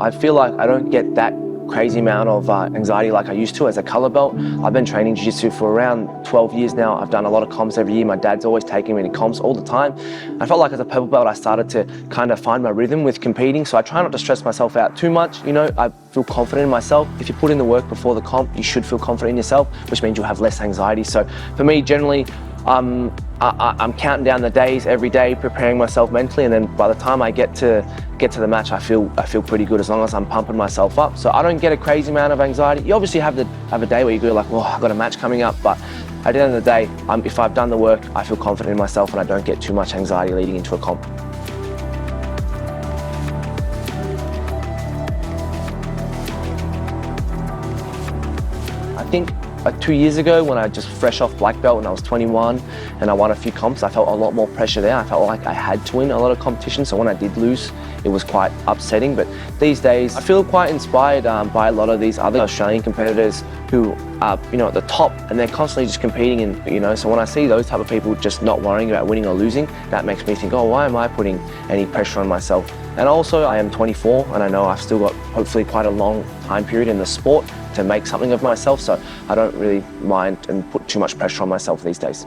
I feel like I don't get that crazy amount of anxiety like I used to as a color belt. I've been training jiu-jitsu for around 12 years now. I've done a lot of comps every year. My dad's always taking me to comps all the time. I felt like as a purple belt, I started to kind of find my rhythm with competing. So I try not to stress myself out too much. You know, I feel confident in myself. If you put in the work before the comp, you should feel confident in yourself, which means you'll have less anxiety. So for me, generally, I'm counting down the days every day, preparing myself mentally, and then by the time I get to the match, I feel pretty good as long as I'm pumping myself up. So I don't get a crazy amount of anxiety. You obviously have a day where you go like, well, I've got a match coming up, but at the end of the day, if I've done the work, I feel confident in myself and I don't get too much anxiety leading into a comp. I think 2 years ago when I just fresh off black belt when I was 21 and I won a few comps, I felt a lot more pressure there. I felt like I had to win a lot of competitions, so when I did lose, it was quite upsetting. But these days, I feel quite inspired by a lot of these other Australian competitors who are, you know, at the top, and they're constantly just competing. And you know, so when I see those type of people just not worrying about winning or losing, that makes me think, oh, why am I putting any pressure on myself? And also, I am 24, and I know I've still got hopefully quite a long time period in the sport to make something of myself, so I don't really mind and put too much pressure on myself these days.